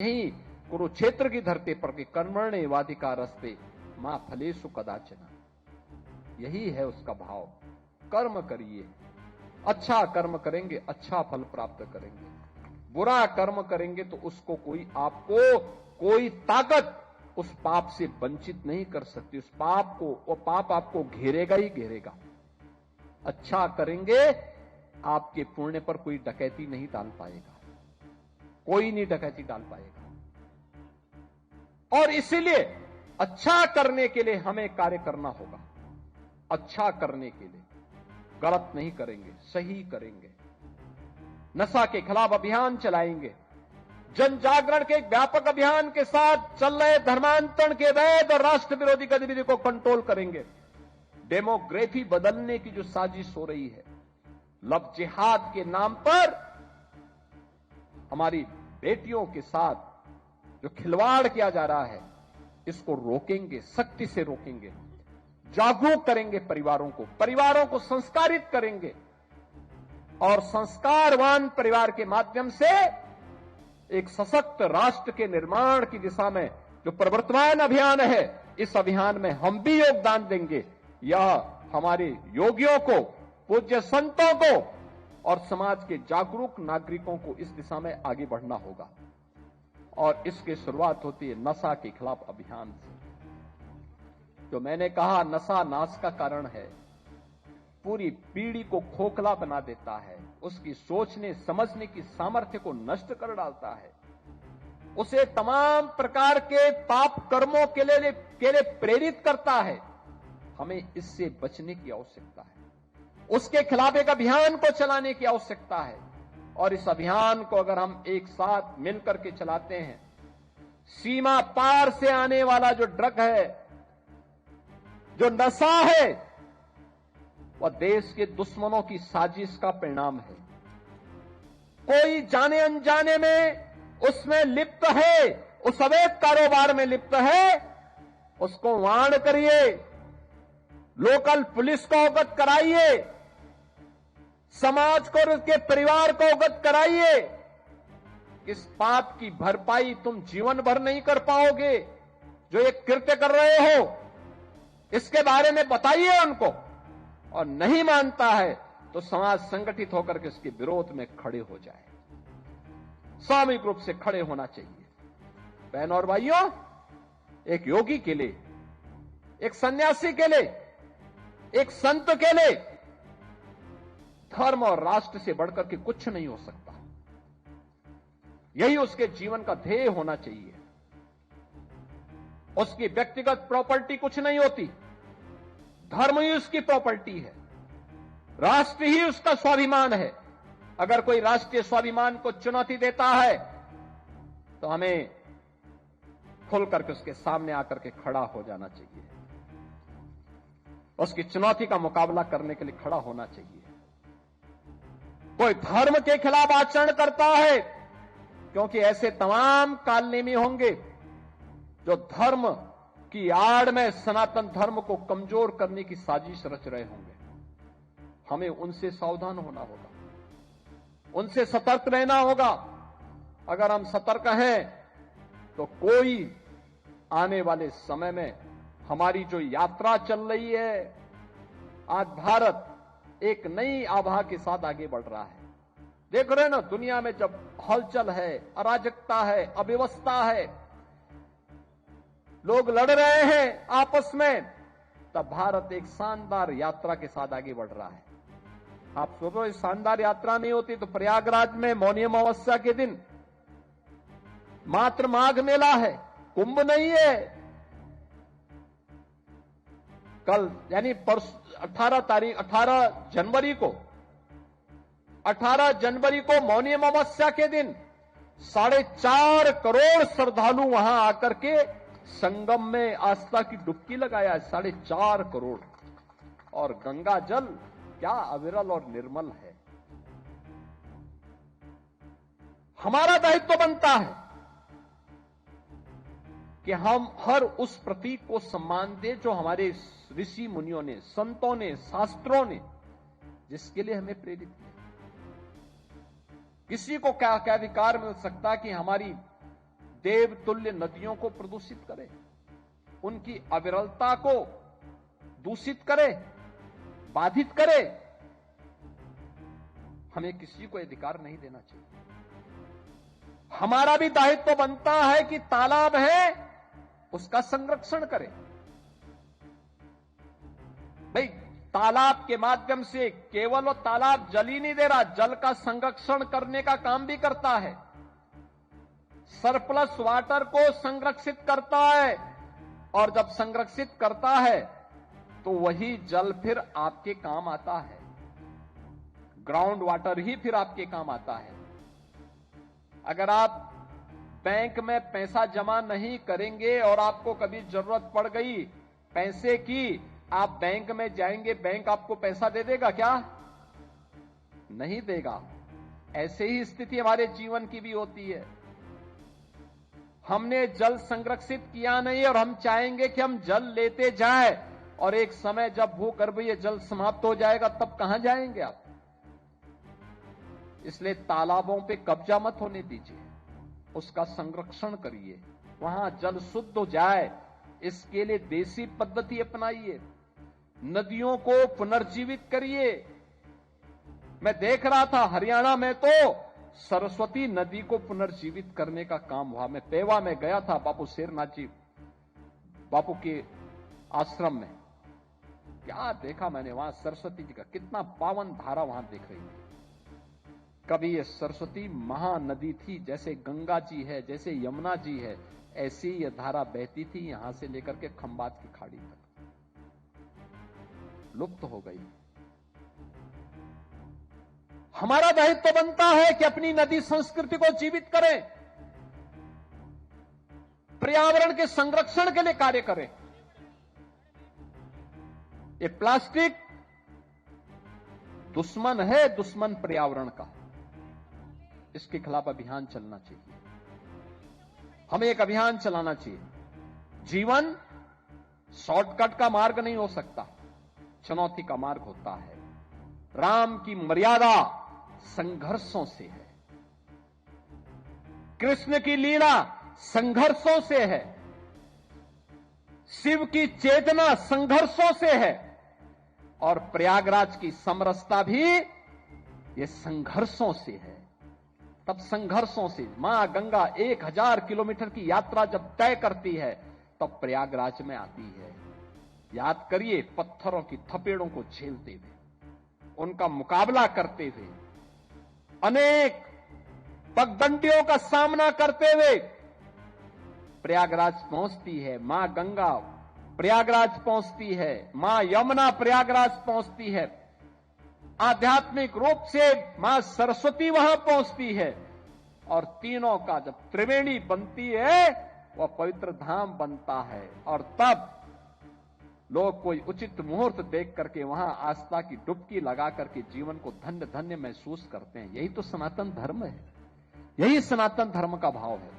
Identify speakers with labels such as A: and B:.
A: यही कुरुक्षेत्र की धरती पर कि कर्मण्ये वाधिकारस्ते मां फलेषु कदाचन, यही है उसका भाव। कर्म करिए, अच्छा कर्म करेंगे अच्छा फल प्राप्त करेंगे, बुरा कर्म करेंगे तो उसको आपको कोई ताकत उस पाप से वंचित नहीं कर सकती। उस पाप को, वो पाप आपको घेरेगा ही घेरेगा। अच्छा करेंगे, आपके पुण्य पर कोई डकैती नहीं डाल पाएगा, कोई नहीं डकैती डाल पाएगा। और इसीलिए अच्छा करने के लिए हमें कार्य करना होगा। अच्छा करने के लिए गलत नहीं करेंगे, सही करेंगे। नशा के खिलाफ अभियान चलाएंगे, जन जागरण के एक व्यापक अभियान के साथ चल रहे धर्मांतरण के वैध और राष्ट्र विरोधी गतिविधि को कंट्रोल करेंगे। डेमोग्राफी बदलने की जो साजिश हो रही है, लव जिहाद के नाम पर हमारी बेटियों के साथ जो खिलवाड़ किया जा रहा है, इसको रोकेंगे, सख्ती से रोकेंगे। जागरूक करेंगे परिवारों को संस्कारित करेंगे और संस्कारवान परिवार के माध्यम से एक सशक्त राष्ट्र के निर्माण की दिशा में जो प्रवर्तमान अभियान है, इस अभियान में हम भी योगदान देंगे। यह हमारे योगियों को, पूज्य संतों को और समाज के जागरूक नागरिकों को इस दिशा में आगे बढ़ना होगा। और इसकी शुरुआत होती है नशा के खिलाफ अभियान से। जो मैंने कहा, नशा नाश का कारण है, पूरी पीढ़ी को खोखला बना देता है, उसकी सोचने समझने की सामर्थ्य को नष्ट कर डालता है, उसे तमाम प्रकार के पाप कर्मों के लिए प्रेरित करता है। हमें इससे बचने की आवश्यकता है, उसके खिलाफ एक अभियान को चलाने की आवश्यकता है। और इस अभियान को अगर हम एक साथ मिलकर के चलाते हैं, सीमा पार से आने वाला जो ड्रग है, जो नशा है, वह देश के दुश्मनों की साजिश का परिणाम है। कोई जाने अनजाने में उसमें लिप्त है, उस अवैध कारोबार में लिप्त है, उसको वार्न करिए, लोकल पुलिस को अवगत कराइए, समाज को और उसके परिवार को अवगत कराइए। इस पाप की भरपाई तुम जीवन भर नहीं कर पाओगे। जो एक कृत्य कर रहे हो, इसके बारे में बताइए उनको, और नहीं मानता है तो समाज संगठित होकर के इसके विरोध में खड़े हो जाए। सामूहिक रूप से खड़े होना चाहिए। बहनों और भाइयों, एक योगी के लिए, एक सन्यासी के लिए, एक संत के लिए धर्म और राष्ट्र से बढ़कर के कुछ नहीं हो सकता। यही उसके जीवन का ध्येय होना चाहिए। उसकी व्यक्तिगत प्रॉपर्टी कुछ नहीं होती, धर्म ही उसकी प्रॉपर्टी है, राष्ट्र ही उसका स्वाभिमान है। अगर कोई राष्ट्रीय स्वाभिमान को चुनौती देता है तो हमें खुल करके उसके सामने आकर के खड़ा हो जाना चाहिए, उसकी चुनौती का मुकाबला करने के लिए खड़ा होना चाहिए। कोई धर्म के खिलाफ आचरण करता है, क्योंकि ऐसे तमाम कालनेमी होंगे जो धर्म की आड़ में सनातन धर्म को कमजोर करने की साजिश रच रहे होंगे। हमें उनसे सावधान होना होगा, उनसे सतर्क रहना होगा। अगर हम सतर्क हैं तो कोई आने वाले समय में हमारी जो यात्रा चल रही है, आज भारत एक नई आभा के साथ आगे बढ़ रहा है। देख रहे हैं ना, दुनिया में जब हलचल है, अराजकता है, अव्यवस्था है, लोग लड़ रहे हैं आपस में, तब भारत एक शानदार यात्रा के साथ आगे बढ़ रहा है। आप सोचो, इस शानदार यात्रा नहीं होती तो प्रयागराज में मौनी अमावस्या के दिन मात्र माघ मेला है, कुंभ नहीं है। कल यानी 18 जनवरी को मौनी अमावस्या के दिन 4.5 करोड़ श्रद्धालु वहां आकर के संगम में आस्था की डुबकी लगाया है। 4.5 करोड़। और गंगा जल क्या अविरल और निर्मल है। हमारा दायित्व बनता है कि हम हर उस प्रतीक को सम्मान दें जो हमारे ऋषि मुनियों ने, संतों ने, शास्त्रों ने जिसके लिए हमें प्रेरित किया। किसी को क्या अधिकार मिल सकता कि हमारी देवतुल्य नदियों को प्रदूषित करे, उनकी अविरलता को दूषित करे, बाधित करे, हमें किसी को अधिकार नहीं देना चाहिए। हमारा भी दायित्व बनता है कि तालाब है उसका संरक्षण करें। भाई, तालाब के माध्यम से केवल वो तालाब जल ही नहीं दे रहा, जल का संरक्षण करने का काम भी करता है, सरप्लस वाटर को संरक्षित करता है, और जब संरक्षित करता है तो वही जल फिर आपके काम आता है, ग्राउंड वाटर ही फिर आपके काम आता है। अगर आप बैंक में पैसा जमा नहीं करेंगे और आपको कभी जरूरत पड़ गई पैसे की, आप बैंक में जाएंगे, बैंक आपको पैसा दे देगा क्या? नहीं देगा। ऐसे ही स्थिति हमारे जीवन की भी होती है। हमने जल संरक्षित किया नहीं और हम चाहेंगे कि हम जल लेते जाएं, और एक समय जब भूगर्भीय जल समाप्त हो जाएगा तब कहां जाएंगे आप? इसलिए तालाबों पे कब्जा मत होने दीजिए, उसका संरक्षण करिए, वहां जल शुद्ध हो जाए, इसके लिए देसी पद्धति अपनाइए, नदियों को पुनर्जीवित करिए। मैं देख रहा था हरियाणा में तो सरस्वती नदी को पुनर्जीवित करने का काम हुआ। मैं पेवा में गया था, बापू शेरनाथ जी बापू के आश्रम में। क्या देखा मैंने वहां, सरस्वती जी का कितना पावन धारा वहां दिख रही थी। कभी ये सरस्वती महानदी थी, जैसे गंगा जी है, जैसे यमुना जी है, ऐसी ये धारा बहती थी यहां से लेकर के खंबात की खाड़ी तक, लुप्त हो गई। हमारा दायित्व बनता है कि अपनी नदी संस्कृति को जीवित करें, पर्यावरण के संरक्षण के लिए कार्य करें। ये प्लास्टिक दुश्मन है, दुश्मन पर्यावरण का, इसके खिलाफ अभियान चलना चाहिए। हमें एक अभियान चलाना चाहिए। जीवन शॉर्टकट का मार्ग नहीं हो सकता, चुनौती का मार्ग होता है। राम की मर्यादा संघर्षों से है, कृष्ण की लीला संघर्षों से है, शिव की चेतना संघर्षों से है, और प्रयागराज की समरसता भी ये संघर्षों से है। तब संघर्षों से मां गंगा 1000 किलोमीटर की यात्रा जब तय करती है तब प्रयागराज में आती है। याद करिए, पत्थरों की थपेड़ों को झेलते हुए, उनका मुकाबला करते हुए, अनेक पगडंडियों का सामना करते हुए प्रयागराज पहुंचती है मां गंगा, प्रयागराज पहुंचती है मां यमुना, प्रयागराज पहुंचती है। आध्यात्मिक रूप से मां सरस्वती वहां पहुंचती है, और तीनों का जब त्रिवेणी बनती है वह पवित्र धाम बनता है। और तब लोग कोई उचित मुहूर्त देख करके वहां आस्था की डुबकी लगा करके जीवन को धन्य धन्य महसूस करते हैं। यही तो सनातन धर्म है, यही सनातन धर्म का भाव है।